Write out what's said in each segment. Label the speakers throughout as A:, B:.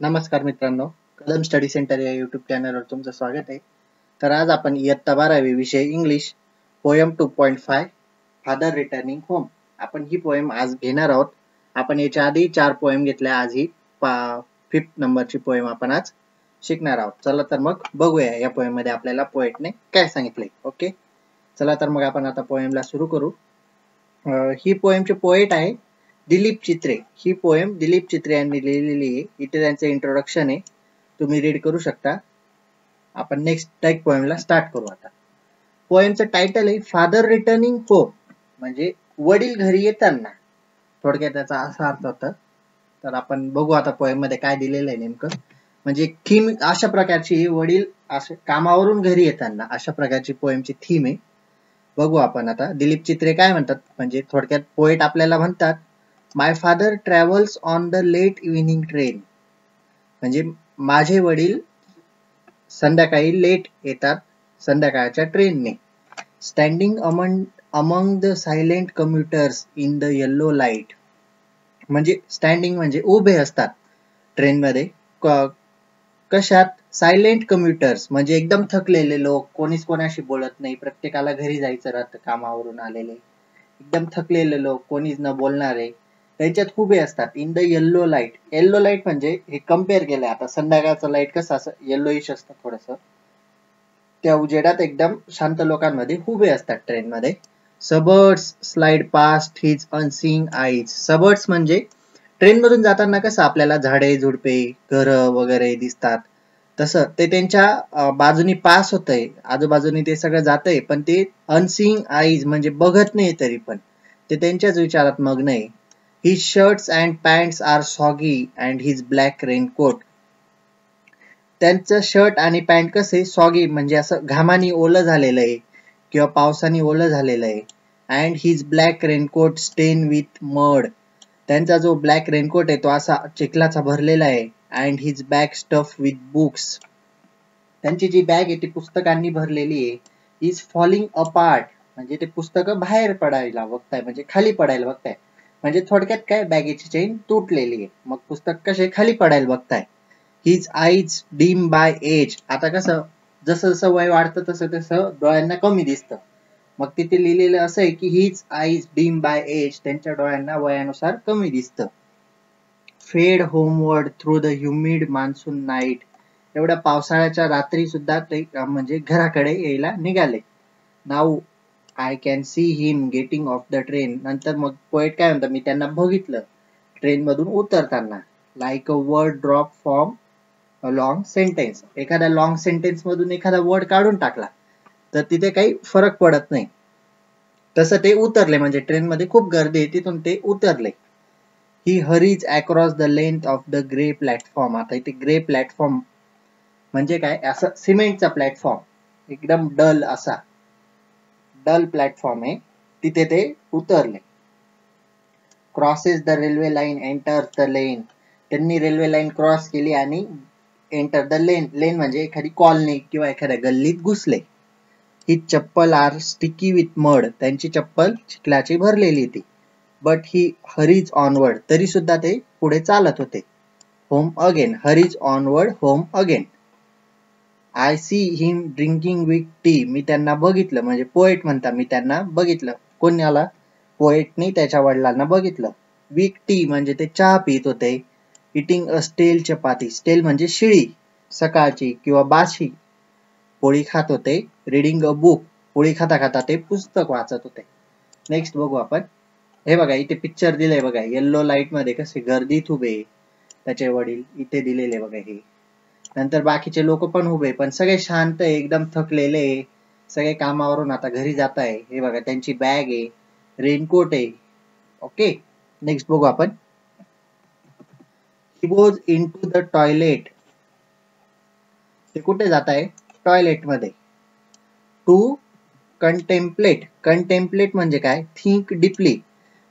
A: नमस्कार मित्रांनो, Kadam study centre या यूट्यूब चॅनलवर तुमचं स्वागत आहे. तर आज आपण इयत्ता 12वी विषय English poem 2.5 father returning home आपण ही पोयम आज घेणार आहोत. आपण याच्या आधी 4 पोयम घेतल्या, आज ही 5th नंबरची पोयम आपण आज शिकणार आहोत. चला तर मग बघूया या पोयम मध्ये आपल्याला पोएटने काय सांगितले. ओके, चला तर मग आपण आता पोयमला सुरू करू. ही पोयमचे पोएट आहे दिलीप चित्रे. ही पोएम दिलीप चित्रे यांनी लिहिलेली आहे. इथे त्यांचं इंट्रोडक्शन आहे, तुम्ही रीड करू शकता. आपण नेक्स्ट पोएमला स्टार्ट करू. आता पोएमचं टायटल आहे फादर रिटर्निंग होम, म्हणजे वडील घरी येताना. थोडक्यात त्याचा असा अर्थ होता. तर आपण बघू आता पोएम मध्ये काय दिलेलं आहे नेमकं. म्हणजे थीम अशा प्रकारची, वडील अशा कामावरून घरी येताना, अशा प्रकारची पोएमची थीम आहे. बघू आपण आता दिलीप चित्रे काय म्हणतात. म्हणजे थोडक्यात पोएट आपल्याला म्हणतात, my father travels on the late evening train, म्हणजे माझे वडील संध्याकाळी लेट येतात संध्याकाळच्या ट्रेनने. Standing among the silent commuters in the yellow light, म्हणजे स्टँडिंग म्हणजे उभे असतात ट्रेनमध्ये. कशात? सायलेंट कम्युटर्स म्हणजे एकदम थकलेले लोक, कोणीच कोणाशी बोलत नाही, प्रत्येकाला घरी जायचं राहतं कामावरून आलेले, एकदम थकलेले लोक, कोणीच न बोलणारे, त्यांच्यात उभे असतात. In the yellow light. Yellow light म्हणजे हे कम्पेअर केलंय आता संध्याकाळचं लाईट कसं असं येल्लोइश असतं थोडस, त्या उजेडात एकदम शांत लोकांमध्ये उभे असतात ट्रेन मध्ये. Suburbs slide past his unseeing eyes. Suburbs म्हणजे ट्रेन मधून जाताना कसं आपल्याला झाडे झुडपे घर वगैरे दिसतात, तसं ते त्यांच्या बाजूनी पास होतंय, आजूबाजूनी ते सगळं जातंय, पण ते अनसीइंग आईज म्हणजे बघत नाही, तरी पण ते त्यांच्याच विचारात मग्न आहे. His shirts and pants are soggy and his black raincoat. त्यांचं शर्ट आणि पॅन्ट कसे सॉगी म्हणजे असं घामानी ओलं झालेलं आहे किंवा पावसाने ओलं झालेलं आहे. अँड हिज ब्लॅक रेनकोट स्टेन विथ मड. त्यांचा जो ब्लॅक रेनकोट आहे तो असा चिखलाचा भरलेला आहे. And his bag stuff with books. त्यांची जी बॅग आहे ती पुस्तकांनी भरलेली आहे. इज फॉलिंग अपार्ट, म्हणजे ते पुस्तकं बाहेर पडायला बघताय, म्हणजे खाली पडायला बघताय. म्हणजे थोडक्यात काय, बॅगेची चेन तुटलेली आहे, मग पुस्तक कसे खाली पडायला बघताय. His eyes dim by age. आता कसं जसं जसं वय वाढतं तसं तसं डोळ्यांना कमी दिसतं, मग तिथे लिहिलेलं असं आहे की his eyes dim by age, त्यांच्या डोळ्यांना वयानुसार कमी दिसतं. Fade homeward through the humid monsoon night. एवढ्या पावसाळ्याच्या रात्री सुद्धा ते म्हणजे घराकडे यायला निघाले. Now I can see him getting off the train. नंतर मग पोएट काय म्हणतात, मी त्यांना बघितलं ट्रेन मधून उतरताना. Like a word drop from a long sentence. एखाद्या लॉंग सेंटेन्स मधून एखादा वर्ड काढून टाकला तर तिथे काही फरक पडत नाही, तसं ते उतरले. म्हणजे ट्रेन मध्ये खूप गर्दी आहे, तिथून ते उतरले. He hurries across the length of the grey platform. आता इथे ग्रे प्लॅटफॉर्म म्हणजे काय, असं सिमेंटचा प्लॅटफॉर्म, एकदम डल प्लॅटफॉर्म आहे, तिथे ते उतरले. Crosses the railway line enter the lane. त्यांनी रेल्वे लाईन क्रॉस केली आणि एंटर द लेन. लेन म्हणजे एखादी कॉलनी किंवा एखाद्या गल्लीत घुसले. ही चप्पल आर स्टिकी विथ मड. त्यांची चप्पल चिखलाची भरलेली ती. But he hurries onward. तरी सुद्धा ते पुढे चालत होते. Home again. Hurries onward home again. I see him drinking with tea. मी त्यांना बघितलं, म्हणजे पोएट म्हणता, मी त्यांना बघितलं. कोणाला? पोएटनी त्याच्या वडिलांना बघितलं. विथ टी म्हणजे ते चहा पित होते. इटिंग अ स्टेल चपाती. स्टेल म्हणजे शिळी, सकाळची किंवा बाशी पोळी खात होते. Reading a book. पोळी खाता खाता ते पुस्तक वाचत होते. नेक्स्ट बघू आपण. हे बघा इथे पिक्चर दिलंय बघा, येल्लो लाईट मध्ये कसे गर्दीत उभे त्याचे वडील इथे दिलेले बघा. हे नंतर बाकीचे लोक पण उभे, पण सगळे शांत आहे, एकदम थकलेले, सगळे कामावरून आता घरी जात आहे. हे बघा त्यांची बॅग आहे, रेनकोट आहे. ओके, नेक्स्ट बघू आपण. He goes into the toilet. ते कुठे जात आहे? टॉयलेट मध्ये. To contemplate. कंटेम्पलेट म्हणजे काय? Think deeply.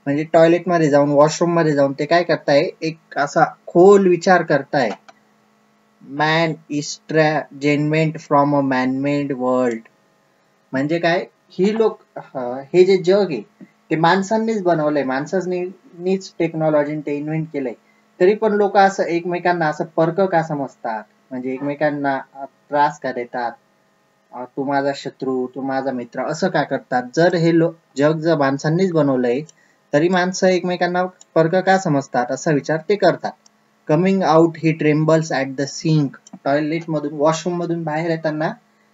A: म्हणजे टॉयलेट मध्ये जाऊन, वॉशरूम मध्ये जाऊन ते काय करताय, एक असा खोल विचार करताय. Man estrangement from a manmade world. म्हणजे काय, ही लोक, हे जे जग आहे ते माणसांनीच बनवलंय, माणसांनीच टेक्नॉलॉजी ते इन्व्हेंट केलंय. तरी पण लोक असं एकमेकांना असं परक का समजतात, म्हणजे एकमेकांना त्रास का देतात, तू माझा शत्रू, तू माझा मित्र असं का करतात. जर हे जग जर माणसांनीच बनवलंय तरी माणसं एकमेकांना परक का समजतात असा विचार ते करतात. Coming out he trembles at the sink. Toilet मधून वॉशरूम मधून बाहेर येताना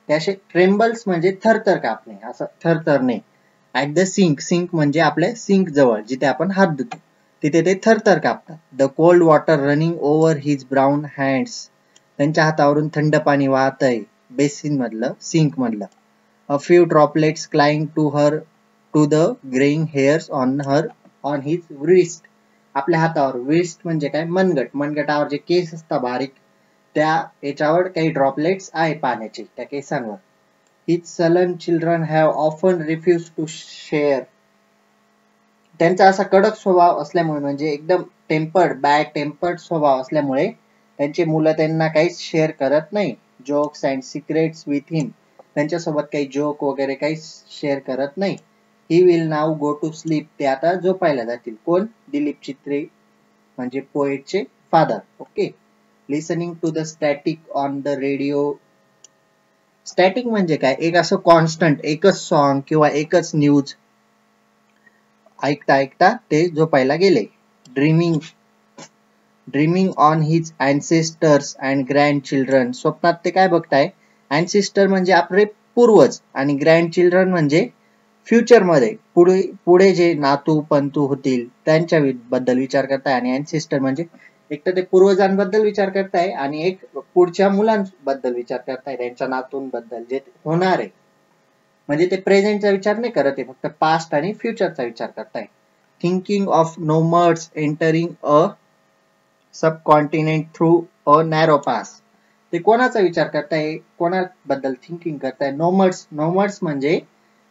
A: ते असे ट्रेम्बल्स म्हणजे थरथर कापणे, असं थरथरणे. ऍट द सिंक, सिंक म्हणजे आपल्या सिंक जवळ जिथे आपण हात धुतो तिथे ते थरथर कापतात. The cold water running over his brown hands. त्यांच्या हातावरून थंड पाणी वाहतय बेसिन मधलं, सिंक मधलं. A few droplets cling to the greying hairs on his wrist. आपल्या हातावर, wrist म्हणजे काय, मनगट, मनगटावर जे केस असतात बारीक त्या याच्यावर काही ड्रॉपलेट्स आहे पाण्याचे त्या केसांवर. His sullen children have often refused to share. त्यांचा असा कडक स्वभाव असल्यामुळे, म्हणजे एकदम बॅड टेम्पर्ड स्वभाव असल्यामुळे त्यांची मुलं त्यांना काहीच शेअर करत नाही. Jokes and secrets with him. त्यांच्यासोबत काही जोक वगैरे काही शेअर करत नाही. He will now go to sleep. ते आता झोपायला जातील. कोण? दिलीप चित्रे म्हणजे पोएटचे father. Okay. Listening to the static on the radio. Static म्हणजे काय, एक असं कॉन्स्टंट एकच सॉन्ग किंवा एकच न्यूज ऐकता ऐकता ते झोपायला गेले. Dreaming on his ancestors and grand children. स्वप्नात ते काय बघताय, अँसेस्टर म्हणजे आपले पूर्वज आणि ग्रँड चिल्ड्रन म्हणजे फ्युचर मध्ये पुढे जे नातू पंतू होतील त्यांच्या बद्दल विचार करताय. आणि अँसेस्टर म्हणजे एक तर ते पूर्वजांबद्दल विचार करताय आणि एक पुढच्या मुलांबद्दल विचार करताय, त्यांच्या नातूंबद्दल जे होणार आहे. म्हणजे ते प्रेझेंटचा विचार नाही करत आहे, फक्त पास्ट आणि फ्युचरचा विचार करताय. Thinking of nomads entering a subcontinent through a narrow pass. ते कोणाचा विचार करताय, कोणाबद्दल थिंकिंग करताय. नोमड्स म्हणजे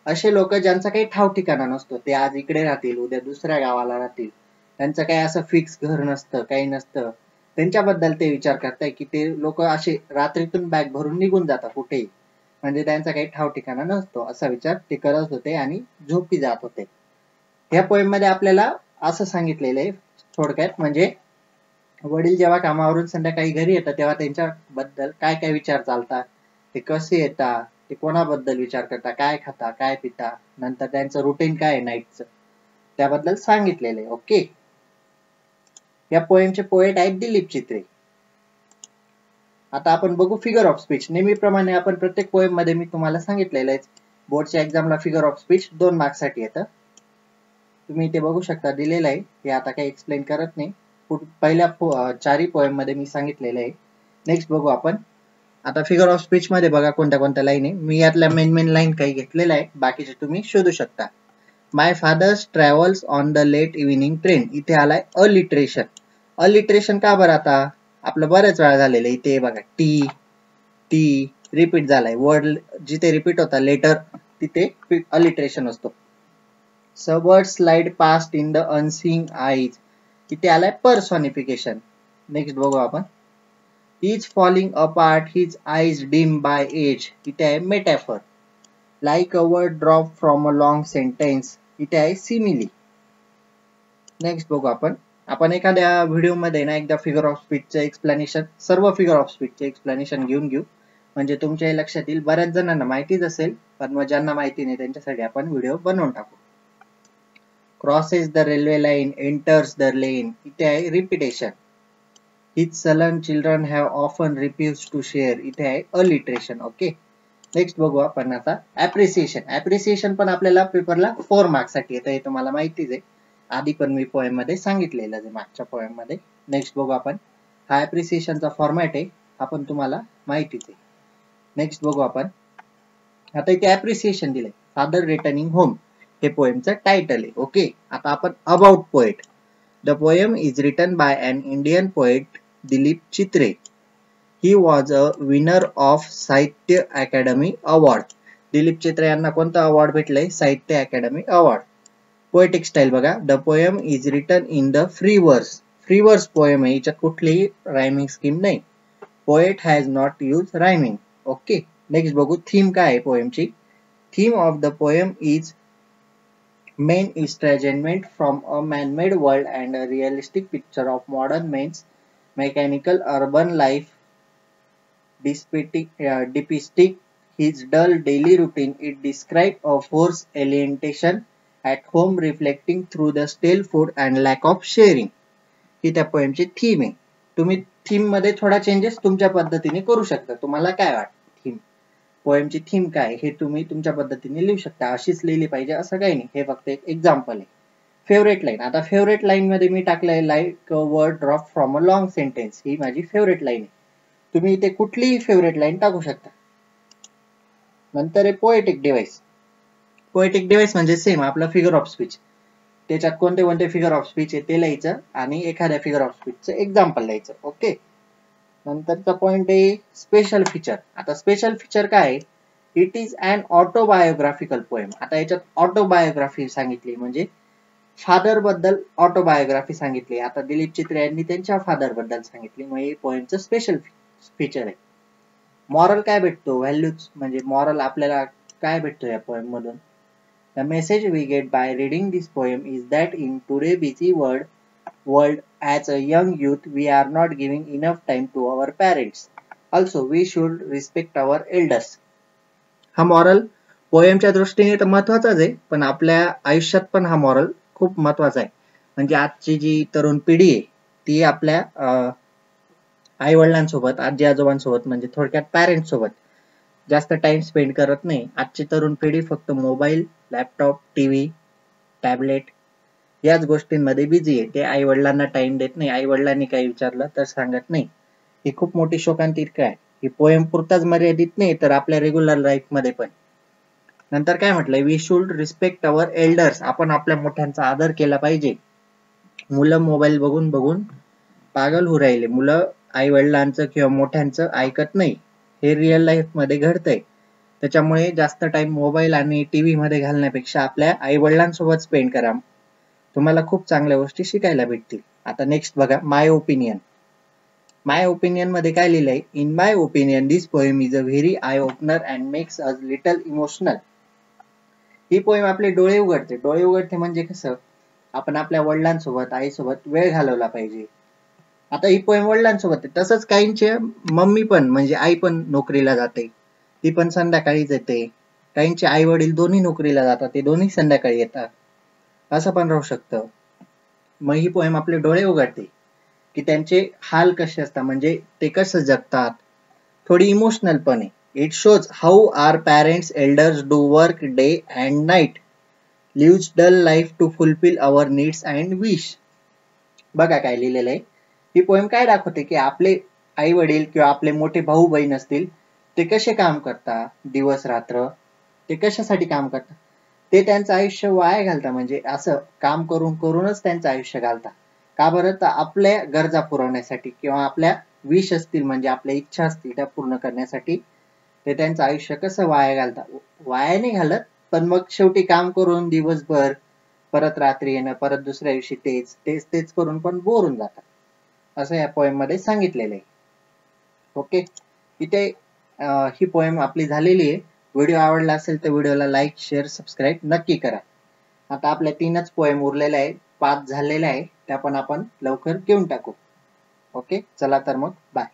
A: असे लोक ज्यांचा काही ठाव ठिकाणा नसतो. ते आज इकडे राहतील, उद्या दुसऱ्या गावाला राहतील, त्यांचं काही असं फिक्स घर नसतं, काही नसतं. त्यांच्याबद्दल ते विचार करताय की ते लोक असे रात्रीतून बॅग भरून निघून जातात कुठेही, म्हणजे त्यांचा काही ठाव ठिकाणा नसतो असा विचार ते करत होते आणि झोपी जात होते. ह्या पोएम मध्ये आपल्याला असं सांगितलेलं आहे थोडक्यात, म्हणजे वडील जेव्हा कामावरून संध्याकाळी घरी येतात तेव्हा त्यांच्याबद्दल काय काय विचार चालतात, ते कसे येतात, ते कोणाबद्दल विचार करता, काय खाता, काय पिता, नंतर त्यांचं रुटीन काय आहे नाईटचं, त्याबद्दल सांगितलेलं आहे. ओके. या पोएमचे पोएट आहेत दिलीप चित्रे. आता आपण बघू फिगर ऑफ स्पीच. नेहमीप्रमाणे आपण प्रत्येक पोएम मध्ये मी तुम्हाला सांगितलेलं आहे बोर्डच्या एक्झामला फिगर ऑफ स्पीच 2 मार्क्स साठी येतं. तुम्ही ते बघू शकता, दिलेलं आहे. हे आता काही एक्सप्लेन करत नाही, पहिल्या 4 पोएम मध्ये मी सांगितलेलं आहे. नेक्स्ट बघू आपण. आता फिगर ऑफ स्पीच मध्ये बघा कोणत्या कोणत्या लाईन आहे. मी यातल्या मेन लाईन काही घेतलेल्या आहे, बाकीचे तुम्ही शोधू शकता. My father's travels on the late evening train. इथे आलाय अलिटरेशन. अलिटरेशन का बरं, आता आपलं बऱ्याच वेळा झालेलं इथे बघा, टी रिपीट झालाय. वर्ड जिथे रिपीट होता लेटर तिथे अलिटरेशन असतो. Word slide past in the unseeing eyes. इथे आलाय पर्सॉनिफिकेशन. नेक्स्ट बघू आपण. He's falling apart, his eyes dim by age. इथे आहे मेटॅफर. Like a word drop from a long sentence. इथे आहे सिमिली. नेक्स्ट बघू आपण एखाद्या व्हिडिओ मध्ये ना एकदा फिगर ऑफ स्पीचचं एक्सप्लेनेशन, सर्व फिगर ऑफ स्पीचचे एक्सप्लेनेशन घेऊन घेऊ, म्हणजे तुमच्या लक्षात येईल. बऱ्याच जणांना माहितीच असेल, पण मग ज्यांना माहिती नाही त्यांच्यासाठी आपण व्हिडिओ बनवून टाकू. Crosses the railway line, enters the lane. इथे आहे repetition. His sullen children have often refused to share. इथे आहे अलिटरेशन. ओके. नेक्स्ट बघू आपण आता ऍप्रिसिएशन पण आपल्याला पेपरला 4 मार्क्स साठी येतं, हे तुम्हाला माहितीच आहे. आधी पण मी पोएम मध्ये सांगितलेलं आहे मागच्या पोएम मध्ये. नेक्स्ट बघू आपण. हा ऍप्रिसिएशनचा फॉर्मॅट आहे, आपण तुम्हाला माहितीच आहे. नेक्स्ट बघू आपण. आता इथे ऍप्रिसिएशन दिलंय, फादर रिटर्निंग होम. हे पोएमचं टायटल आहे. ओके. आता आपण about poet. The poem is written by an Indian poet, Dilip Chitre. He was a winner of Sahitya Akademi award. Dilip Chitre यांना कोणता अवॉर्ड भेटलाय? Sahitya Akademi award. Poetic style बघा. The poem is written in the free verse. Free verse poem आहे, याच्यात कुठलीही rhyming scheme नाही. Poet has not use rhyming. Okay. Next बघू theme काय आहे पोएमची. Theme of the poem is main estrangement from a man-made world and a realistic picture of modern man's mechanical urban life depicting his dull daily routine. It describes a forced alienation at home reflecting through the stale food and lack of sharing. ही त्या पोएमची theme आहे. तुम्ही theme मध्ये थोडा changes तुमच्या पद्धतीने करू शकता. तुम्हाला काय वाटतं थीम पोएमची थीम काय हे तुम्ही तुमच्या पद्धतीने लिहू शकता. अशीच लिहिली पाहिजे असं काही नाही. हे फक्त एक एक्झाम्पल आहे. Favourite line. आता फेवरेट लाईन मध्ये मी टाकलंय like a word drop from a long sentence. ही माझी फेवरेट लाईन आहे. तुम्ही इथे कुठलीही फेवरेट लाईन टाकू शकता. नंतर आहे पोएटिक डिव्हाइस. पोएटिक डिव्हाइस म्हणजे सेम आपला फिगर ऑफ स्पीच. त्याच्यात कोणते कोणते फिगर ऑफ स्पीच आहे ते लिहायचं आणि एखाद्या फिगर ऑफ स्पीचचं एक्झाम्पल लिहायचं. ओके. नंतरचा पॉइंट आहे स्पेशल फीचर. आता स्पेशल फीचर काय आहे? It is an autobiographical poem. आता याच्यात ऑटोबायोग्राफी सांगितली म्हणजे फादर बद्दल ऑटोबायोग्राफी सांगितली. आता दिलीप चित्रे यांनी त्यांच्या फादर बद्दल सांगितली. मग हे पोएमचं स्पेशल फीचर आहे. मॉरल काय भेटतो? व्हॅल्यूज म्हणजे मॉरल आपल्याला काय भेटतो या पोएम मधून? The message we get by reading this poem is that in today's busy world, as a young youth, we are not giving enough time to our parents. Also, we should respect our elders. हा moral पोएमच्या दृष्टीने तर महत्वाचाच आहे, पण आपल्या आयुष्यात पण हा moral खूप महत्वाचा आहे. म्हणजे आजची जी तरुण पिढी आहे ती आपल्या आई वडिलांसोबत, आजी आजोबांसोबत म्हणजे थोडक्यात पॅरेंट्स सोबत जास्त टाइम स्पेंड करत नाही. आजची तरुण पिढी फक्त मोबाईल, लॅपटॉप, टीव्ही, टॅबलेट याच गोष्टींमध्ये बिझी आहे. ते आई वडिलांना टाइम देत नाही. आई वडिलांनी काही विचारलं तर सांगत नाही. ही खूप मोठी शोकांतिका आहे. ही पोएम पुरताच मर्यादित नाही तर आपल्या रेग्युलर लाईफ मध्ये पण. नंतर काय म्हटलंय? We should respect our elders. आपण आपल्या मोठ्यांचा आदर केला पाहिजे. मुलं मोबाईल बघून बघून पागल होऊ राहिले. मुलं आई वडिलांचं किंवा मोठ्यांचं ऐकत नाही. हे रिअल लाईफ मध्ये घडतंय. त्याच्यामुळे जास्त टाइम मोबाईल आणि टीव्ही मध्ये घालण्यापेक्षा आपल्या आई वडिलांसोबत स्पेंड करा. तुम्हाला खूप चांगल्या गोष्टी शिकायला भेटतील. आता नेक्स्ट बघा, माय ओपिनियन. माय ओपिनियन मध्ये काय लिहिलंय? In my opinion this poem is a very I opener and makes us little emotional. He poem आपले डोळे उघडते. डोळे उघडते म्हणजे कसं? आपण आपल्या वडिलांसोबत, आईसोबत वेळ घालवला पाहिजे. आता ही पोएम वडिलांसोबत आहे. तसंच काहींचे मम्मी पण म्हणजे आई पण नोकरीला जाते. ती पण संध्याकाळीच येते. काहींचे आई वडील दोन्ही नोकरीला जातात. ते दोन्ही संध्याकाळी येतात. असं पण राहू शकतं. मग ही पोएम आपले डोळे उघडते की त्यांचे हाल कसे असतात, म्हणजे ते कसं जगतात. थोडी इमोशनल पण आहे. It shows how our parents elders do work day and night, lives dull life to fulfil our needs and wish. बघा काय लिहिलेलं आहे. ही पोएम काय दाखवते की आपले आई वडील किंवा आपले मोठे भाऊ बहीण असतील ते कसे काम करतात दिवस रात्र. ते कशासाठी काम करतात? ते त्यांचं आयुष्य वाया घालतात. म्हणजे असं काम करून करूनच त्यांचं आयुष्य घालतात. का बरं? तर आपल्या गरजा पुरवण्यासाठी किंवा आपल्या विश असतील म्हणजे आपल्या इच्छा असतील त्या पूर्ण करण्यासाठी ते त्यांचं आयुष्य कसं वाया घालतात. वाया नाही घालत, पण मग शेवटी काम करून दिवसभर परत रात्री येणं, परत दुसऱ्या दिवशी तेच तेच तेच करून पण बोर होऊन जातात. असं या पोएम मध्ये सांगितलेलं आहे. ओके. इथे ही पोएम आपली झालेली आहे. व्हिडिओ आवडला असेल तर व्हिडिओला लाईक, शेअर, सबस्क्राईब नक्की करा. आता आपल्या 3च पोएम उरलेल्या आहे. 5 झालेल्या आहे. त्या पण आपण लवकर घेऊन टाकू. ओके. चला तर मग बाय.